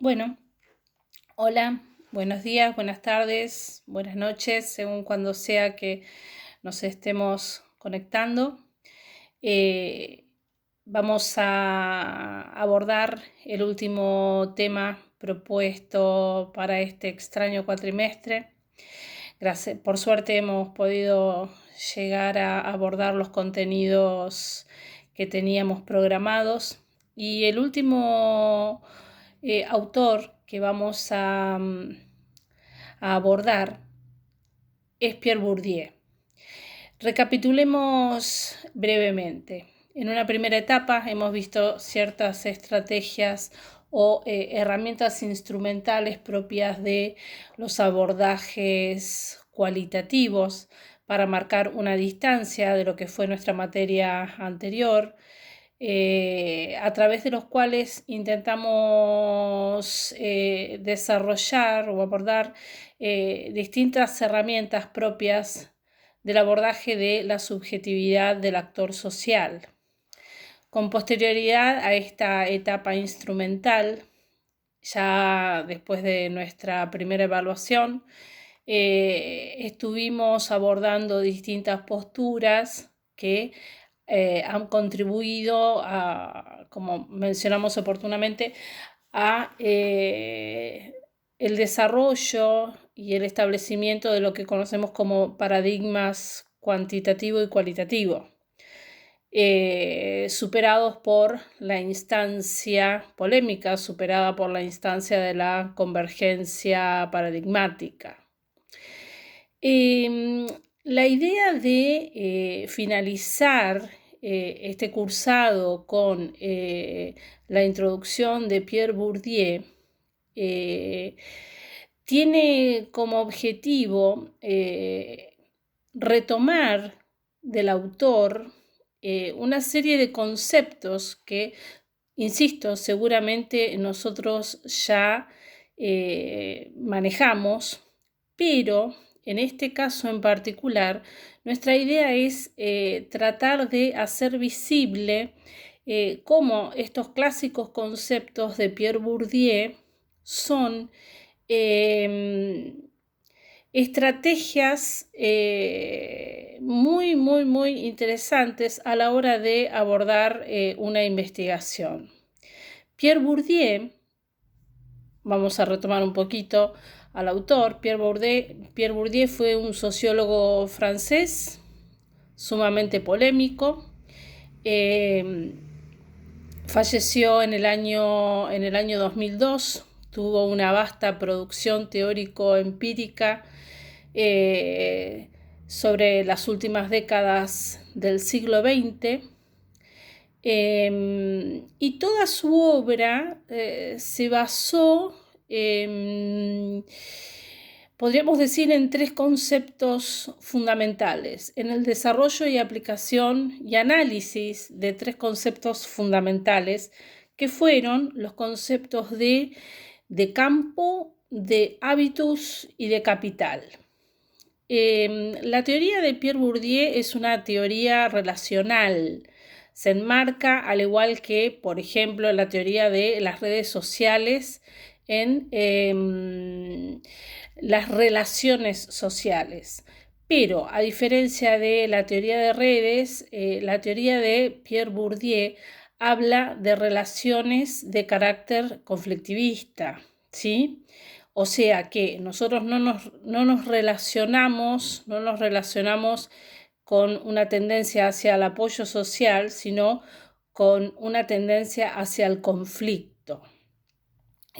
Bueno, hola, buenos días, buenas tardes, buenas noches, según cuando sea que nos estemos conectando. Eh, Vamos a abordar el último tema propuesto para este extraño cuatrimestre. Gracias, por suerte hemos podido llegar a abordar los contenidos que teníamos programados y el último autor que vamos a abordar es Pierre Bourdieu. Recapitulemos brevemente. En una primera etapa hemos visto ciertas estrategias o herramientas instrumentales propias de los abordajes cualitativos para marcar una distancia de lo que fue nuestra materia anterior, a través de los cuales intentamos desarrollar o abordar distintas herramientas propias del abordaje de la subjetividad del actor social. Con posterioridad a esta etapa instrumental, ya después de nuestra primera evaluación, estuvimos abordando distintas posturas que han contribuido a, como mencionamos oportunamente, a el desarrollo y el establecimiento de lo que conocemos como paradigmas cuantitativo y cualitativo, superados por la instancia polémica, superada por la instancia de la convergencia paradigmática. La idea de finalizar este cursado con la introducción de Pierre Bourdieu tiene como objetivo retomar del autor una serie de conceptos que, insisto, seguramente nosotros ya manejamos, pero en este caso en particular, nuestra idea es tratar de hacer visible cómo estos clásicos conceptos de Pierre Bourdieu son estrategias muy interesantes a la hora de abordar una investigación. Pierre Bourdieu, vamos a retomar un poquito al autor. Pierre Bourdieu fue un sociólogo francés sumamente polémico. Falleció en el año 2002. Tuvo una vasta producción teórico-empírica sobre las últimas décadas del siglo XX. Y toda su obra se basó, podríamos decir, en tres conceptos fundamentales, en el desarrollo y aplicación y análisis de tres conceptos fundamentales que fueron los conceptos de campo, de hábitus y de capital. La teoría de Pierre Bourdieu es una teoría relacional. Se enmarca, al igual que, por ejemplo, la teoría de las redes sociales, en las relaciones sociales. Pero, a diferencia de la teoría de redes, la teoría de Pierre Bourdieu habla de relaciones de carácter conflictivista, ¿sí? O sea que nosotros no nos relacionamos con una tendencia hacia el apoyo social, sino con una tendencia hacia el conflicto.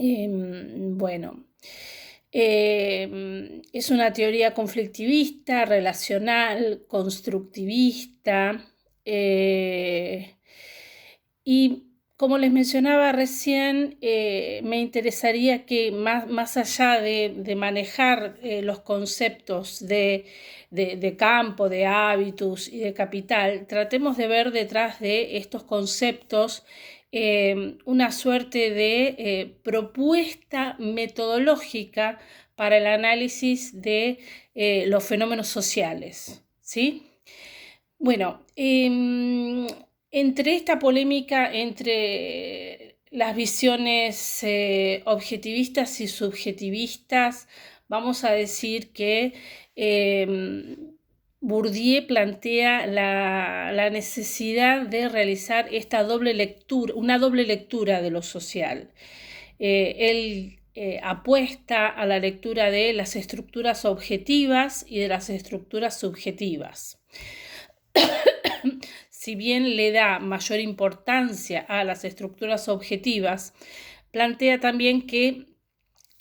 Es una teoría conflictivista, relacional, constructivista, y como les mencionaba recién, me interesaría que más allá de manejar los conceptos de campo, de hábitus y de capital, tratemos de ver detrás de estos conceptos una suerte de propuesta metodológica para el análisis de los fenómenos sociales, ¿sí? Bueno, entre esta polémica entre las visiones objetivistas y subjetivistas, vamos a decir que Bourdieu plantea la necesidad de realizar esta doble lectura, una doble lectura de lo social. Él apuesta a la lectura de las estructuras objetivas y de las estructuras subjetivas. Si bien le da mayor importancia a las estructuras objetivas, plantea también que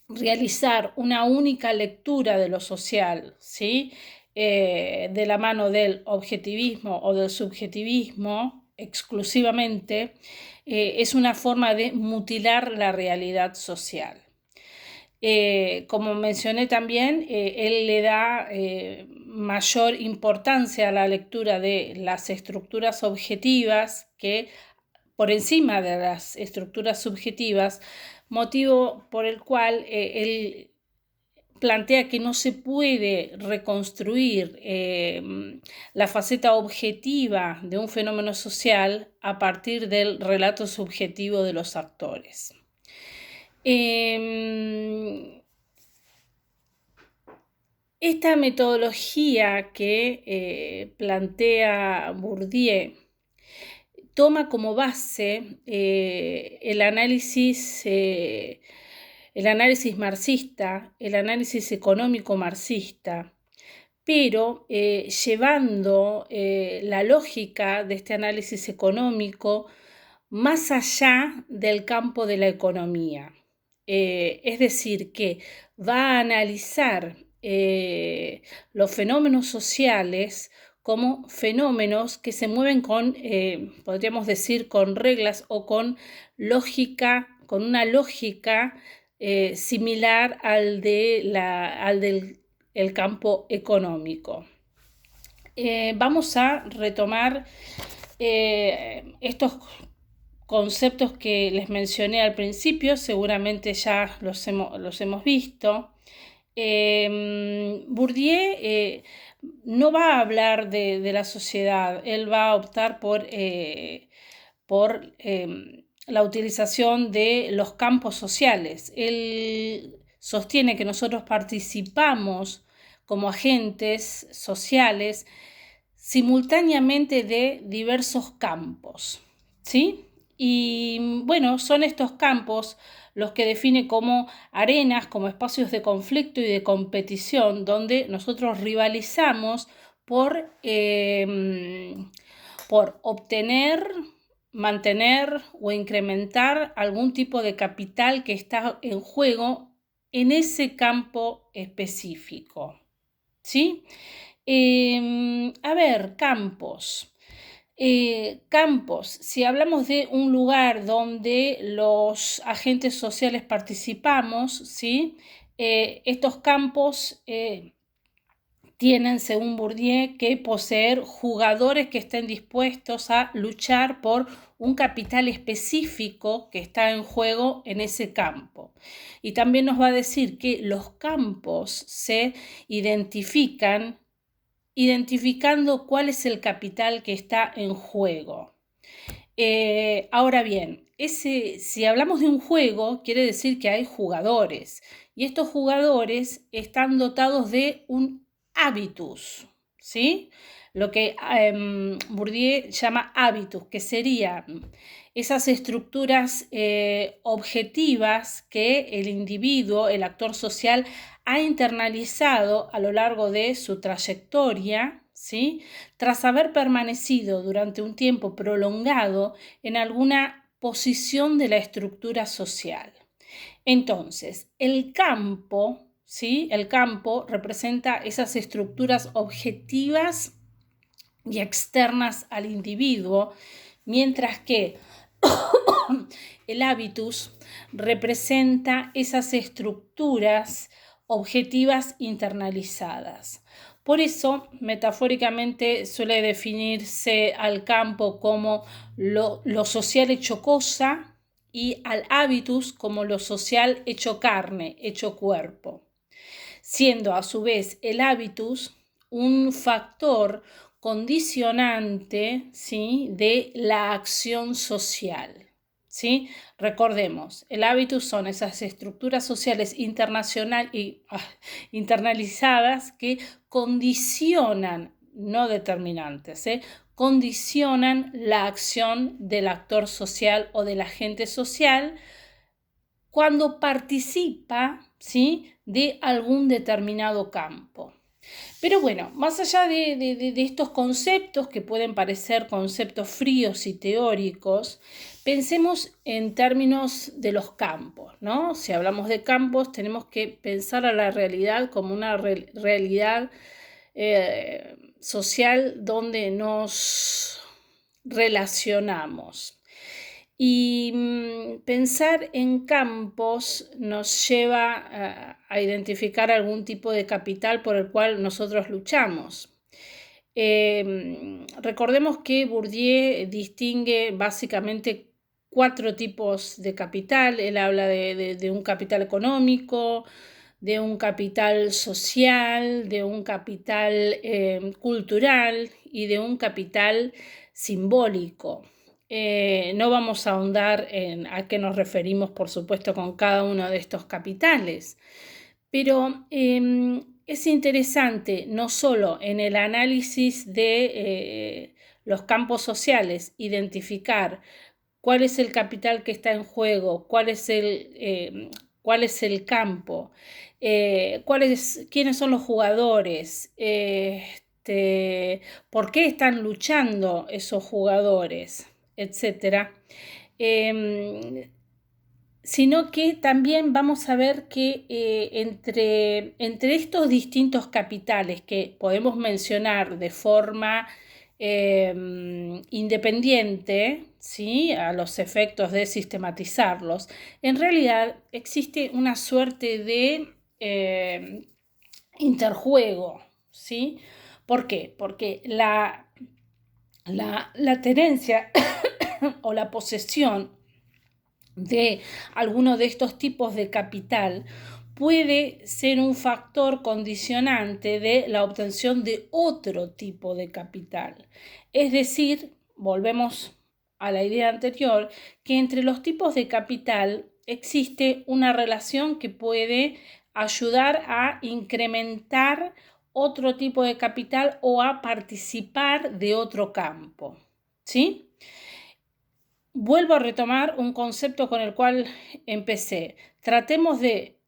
realizar una única lectura de lo social, ¿sí? De la mano del objetivismo o del subjetivismo exclusivamente, es una forma de mutilar la realidad social. Como mencioné también, él le da mayor importancia a la lectura de las estructuras objetivas que por encima de las estructuras subjetivas, motivo por el cual él plantea que no se puede reconstruir la faceta objetiva de un fenómeno social a partir del relato subjetivo de los actores. Esta metodología que plantea Bourdieu toma como base el análisis marxista, el análisis económico marxista, pero llevando la lógica de este análisis económico más allá del campo de la economía. Es decir, que va a analizar los fenómenos sociales como fenómenos que se mueven con, podríamos decir, con reglas o con lógica, con una lógica similar al del campo económico. Vamos a retomar estos conceptos que les mencioné al principio, seguramente ya los hemos visto. Bourdieu no va a hablar de la sociedad, él va a optar por la utilización de los campos sociales. Él sostiene que nosotros participamos como agentes sociales simultáneamente de diversos campos, ¿sí? Y bueno, son estos campos los que define como arenas, como espacios de conflicto y de competición, donde nosotros rivalizamos por obtener, mantener o incrementar algún tipo de capital que está en juego en ese campo específico, ¿sí? A ver, campos. Campos, si hablamos de un lugar donde los agentes sociales participamos, ¿sí? Estos campos tienen, según Bourdieu, que poseer jugadores que estén dispuestos a luchar por un capital específico que está en juego en ese campo. Y también nos va a decir que los campos se identificando cuál es el capital que está en juego. Ahora bien, si hablamos de un juego, quiere decir que hay jugadores, y estos jugadores están dotados de un habitus, ¿sí? Lo que Bourdieu llama habitus, que serían esas estructuras objetivas que el individuo, el actor social, ha internalizado a lo largo de su trayectoria, ¿sí? Tras haber permanecido durante un tiempo prolongado en alguna posición de la estructura social. Entonces, el campo, ¿sí? El campo representa esas estructuras objetivas y externas al individuo, mientras que el habitus representa esas estructuras objetivas internalizadas. Por eso, metafóricamente, suele definirse al campo como lo social hecho cosa y al habitus como lo social hecho carne, hecho cuerpo, siendo a su vez el habitus un factor condicionante, ¿sí? De la acción social, ¿sí? Recordemos, el hábitus son esas estructuras sociales internalizadas que condicionan, no determinantes, condicionan la acción del actor social o del agente social cuando participa, ¿sí?, de algún determinado campo. Pero bueno, más allá de estos conceptos que pueden parecer conceptos fríos y teóricos, pensemos en términos de los campos, ¿no? Si hablamos de campos, tenemos que pensar a la realidad como una realidad social donde nos relacionamos. Y pensar en campos nos lleva a identificar algún tipo de capital por el cual nosotros luchamos. Recordemos que Bourdieu distingue básicamente 4 tipos de capital. Él habla de un capital económico, de un capital social, de un capital cultural y de un capital simbólico. No vamos a ahondar en a qué nos referimos, por supuesto, con cada uno de estos capitales, pero es interesante no solo en el análisis de los campos sociales identificar cuál es el capital que está en juego, cuál es el campo, quiénes son los jugadores, por qué están luchando esos jugadores, etcétera, sino que también vamos a ver que entre estos distintos capitales que podemos mencionar de forma independiente, ¿sí?, a los efectos de sistematizarlos, en realidad existe una suerte de interjuego, ¿sí? ¿Por qué? Porque la tenencia o la posesión de alguno de estos tipos de capital puede ser un factor condicionante de la obtención de otro tipo de capital. Es decir, volvemos a la idea anterior, que entre los tipos de capital existe una relación que puede ayudar a incrementar otro tipo de capital o a participar de otro campo, ¿sí? Vuelvo a retomar un concepto con el cual empecé. Tratemos de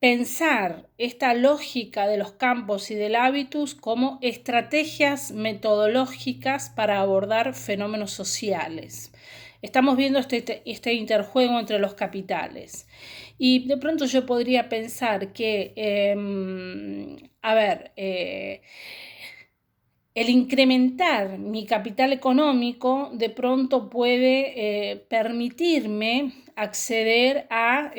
pensar esta lógica de los campos y del hábitus como estrategias metodológicas para abordar fenómenos sociales. Estamos viendo este interjuego entre los capitales. Y de pronto yo podría pensar que, el incrementar mi capital económico de pronto puede permitirme acceder a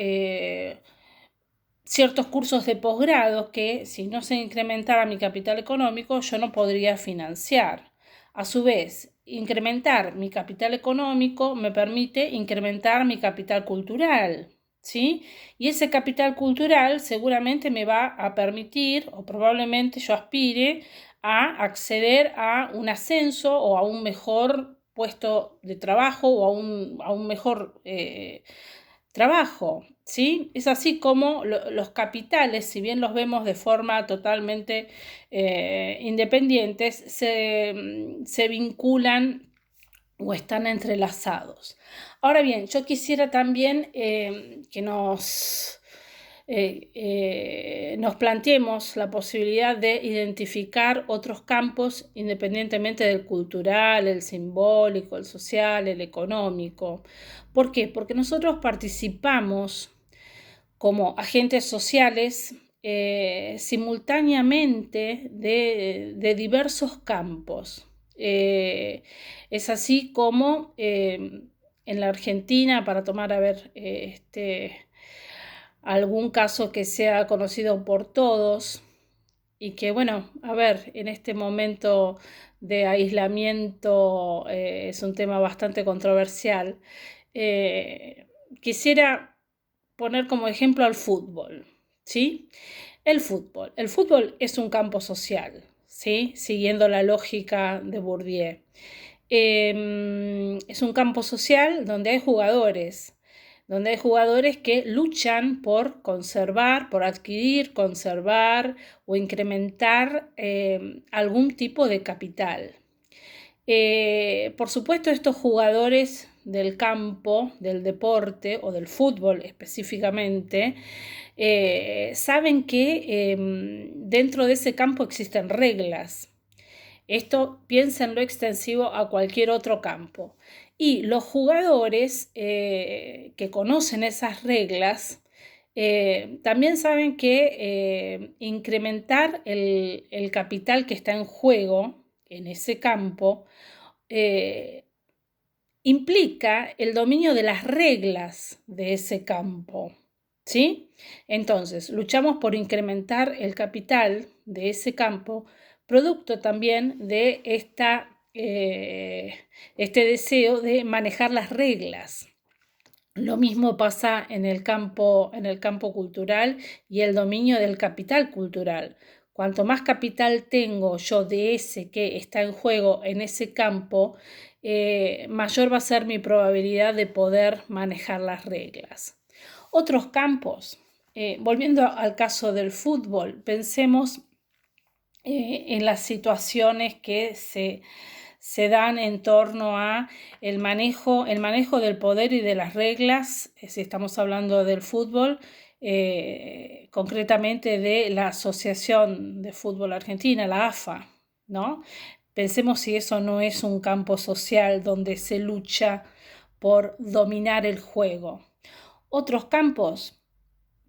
ciertos cursos de posgrado que, si no se incrementara mi capital económico, yo no podría financiar. A su vez, incrementar mi capital económico me permite incrementar mi capital cultural, ¿sí? Y ese capital cultural seguramente me va a permitir, o probablemente yo aspire, a acceder a un ascenso o a un mejor puesto de trabajo o a un mejor trabajo, ¿sí? Es así como los capitales, si bien los vemos de forma totalmente independientes, se vinculan o están entrelazados. Ahora bien, yo quisiera también que nos planteemos la posibilidad de identificar otros campos independientemente del cultural, el simbólico, el social, el económico. ¿Por qué? Porque nosotros participamos como agentes sociales simultáneamente de diversos campos. Es así como en la Argentina, para tomar algún caso que sea conocido por todos y que, bueno, en este momento de aislamiento es un tema bastante controversial. Quisiera poner como ejemplo al fútbol, ¿sí? El fútbol es un campo social, ¿sí?, siguiendo la lógica de Bourdieu. Es un campo social donde hay jugadores que luchan por conservar, por adquirir, conservar o incrementar algún tipo de capital. Por supuesto, estos jugadores del campo, del deporte o del fútbol específicamente, saben que dentro de ese campo existen reglas. Esto piénsenlo extensivo a cualquier otro campo. Y los jugadores que conocen esas reglas también saben que incrementar el capital que está en juego en ese campo eh, implica el dominio de las reglas de ese campo. ¿Sí? Entonces, luchamos por incrementar el capital de ese campo, producto también de este deseo de manejar las reglas. Lo mismo pasa en el campo cultural y el dominio del capital cultural. Cuanto más capital tengo yo de ese que está en juego en ese campo, mayor va a ser mi probabilidad de poder manejar las reglas. Otros campos, volviendo al caso del fútbol, pensemos en las situaciones que se dan en torno a el manejo del poder y de las reglas, si estamos hablando del fútbol, concretamente de la Asociación de Fútbol Argentina, la AFA, ¿no? Pensemos si eso no es un campo social donde se lucha por dominar el juego. Otros campos,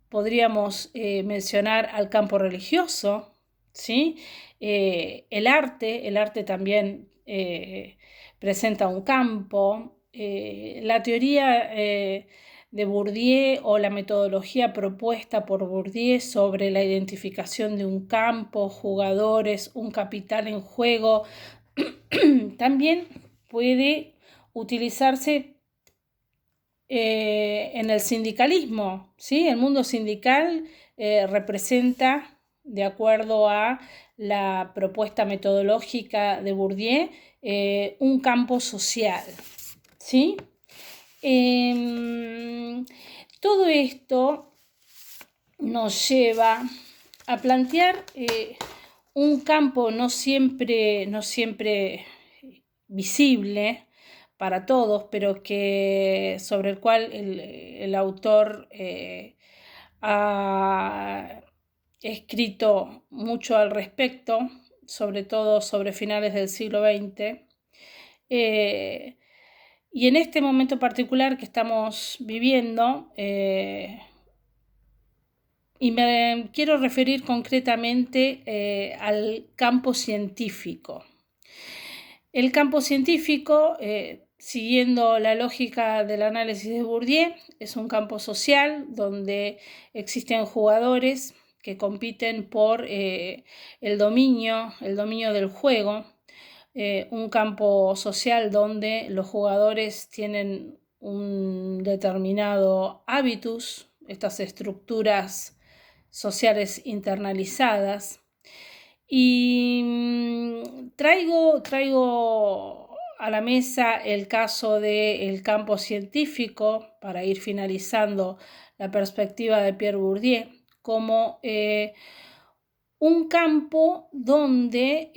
podríamos mencionar al campo religioso, ¿sí? El arte también presenta un campo. La teoría de Bourdieu o la metodología propuesta por Bourdieu sobre la identificación de un campo, jugadores, un capital en juego, también puede utilizarse en el sindicalismo, ¿sí? El mundo sindical representa, de acuerdo a la propuesta metodológica de Bourdieu, un campo social, ¿sí? Todo esto nos lleva a plantear un campo no siempre visible para todos, pero sobre el cual el autor ha escrito mucho al respecto, sobre todo sobre finales del siglo XX. Y en este momento particular que estamos viviendo, y me quiero referir concretamente al campo científico. El campo científico, siguiendo la lógica del análisis de Bourdieu, es un campo social donde existen jugadores que compiten por el dominio del juego, un campo social donde los jugadores tienen un determinado hábitus, estas estructuras sociales internalizadas. Y traigo a la mesa el caso del campo científico para ir finalizando la perspectiva de Pierre Bourdieu como un campo donde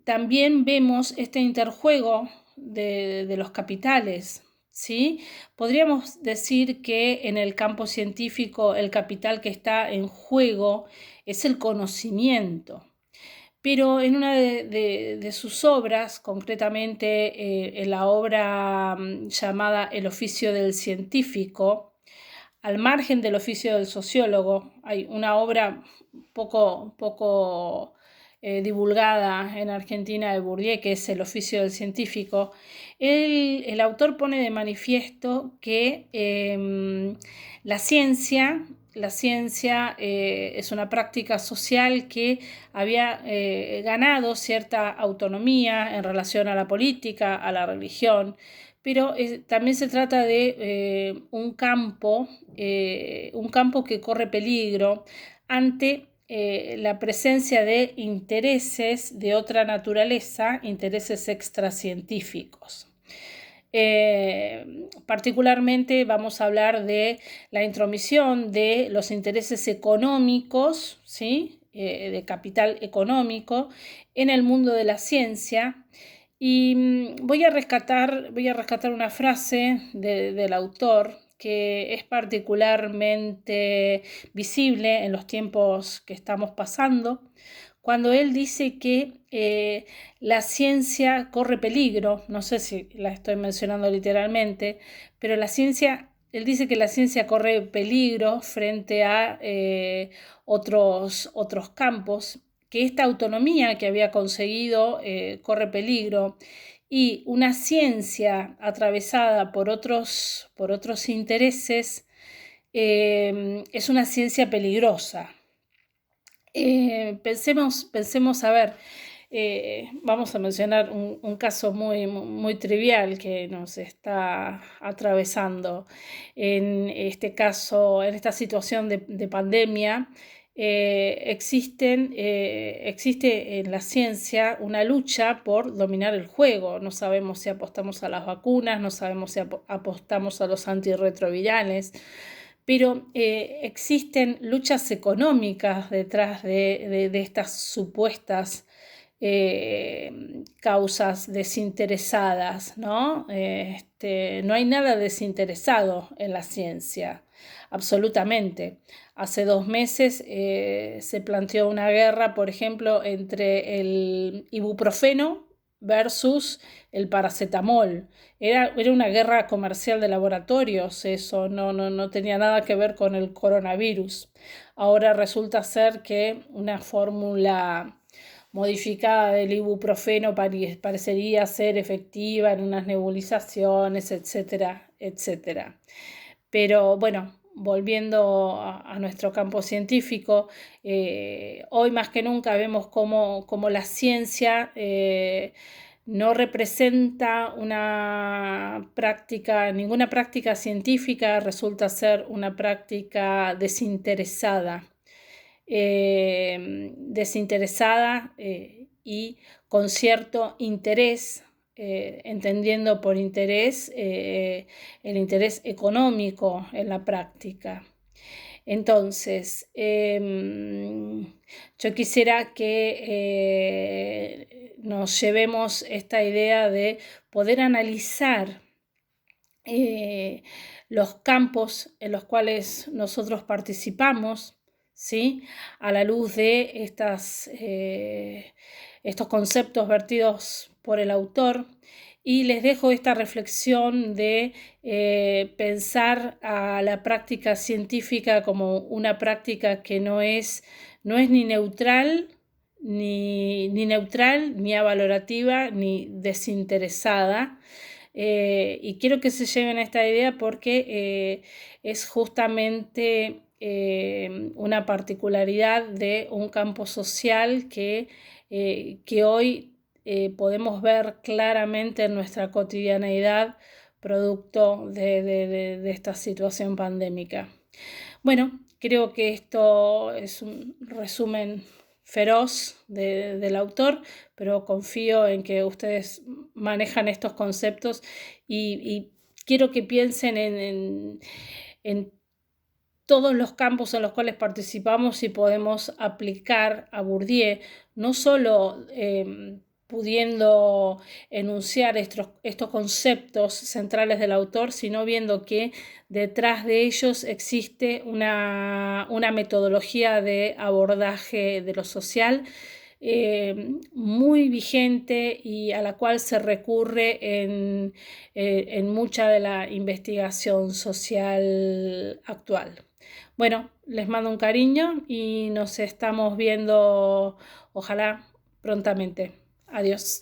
también vemos este interjuego de los capitales, ¿sí? Podríamos decir que en el campo científico el capital que está en juego es el conocimiento. Pero en una de sus obras, concretamente en la obra llamada El oficio del científico, al margen del oficio del sociólogo, hay una obra poco divulgada en Argentina de Bourdieu, que es El oficio del científico. El autor pone de manifiesto que la ciencia es una práctica social que había ganado cierta autonomía en relación a la política, a la religión, pero también se trata de un campo que corre peligro ante la presencia de intereses de otra naturaleza, intereses extracientíficos. Particularmente vamos a hablar de la intromisión de los intereses económicos, ¿sí? De capital económico en el mundo de la ciencia. Y voy a rescatar una frase del autor que es particularmente visible en los tiempos que estamos pasando, cuando él dice que la ciencia corre peligro. No sé si la estoy mencionando literalmente, pero él dice que la ciencia corre peligro frente a otros campos, que esta autonomía que había conseguido corre peligro, y una ciencia atravesada por otros intereses es una ciencia peligrosa. Pensemos, a ver, vamos a mencionar un caso muy trivial que nos está atravesando. En este caso, en esta situación de pandemia, existe en la ciencia una lucha por dominar el juego. No sabemos si apostamos a las vacunas, no sabemos si apostamos a los antirretrovirales, pero existen luchas económicas detrás de estas supuestas causas desinteresadas, ¿no? No hay nada desinteresado en la ciencia, absolutamente. Hace 2 meses se planteó una guerra, por ejemplo, entre el ibuprofeno versus el paracetamol. Era una guerra comercial de laboratorios, eso no tenía nada que ver con el coronavirus. Ahora resulta ser que una fórmula modificada del ibuprofeno parecería ser efectiva en unas nebulizaciones, etcétera, etcétera. Pero bueno, volviendo a nuestro campo científico, hoy más que nunca vemos cómo la ciencia no representa ninguna práctica científica, resulta ser una práctica desinteresada. Y con cierto interés, entendiendo por interés el interés económico en la práctica. Entonces, yo quisiera que nos llevemos esta idea de poder analizar los campos en los cuales nosotros participamos, ¿sí? A la luz de estos conceptos vertidos por el autor. Y les dejo esta reflexión de pensar a la práctica científica como una práctica que no es ni neutral, ni avalorativa, ni desinteresada. Y quiero que se lleven esta idea porque es justamente una particularidad de un campo social que hoy podemos ver claramente en nuestra cotidianeidad producto de esta situación pandémica. Bueno, creo que esto es un resumen feroz del autor, pero confío en que ustedes manejan estos conceptos y quiero que piensen en todos los campos en los cuales participamos y podemos aplicar a Bourdieu, no solo pudiendo enunciar estos conceptos centrales del autor, sino viendo que detrás de ellos existe una metodología de abordaje de lo social muy vigente y a la cual se recurre en mucha de la investigación social actual. Bueno, les mando un cariño y nos estamos viendo, ojalá, prontamente. Adiós.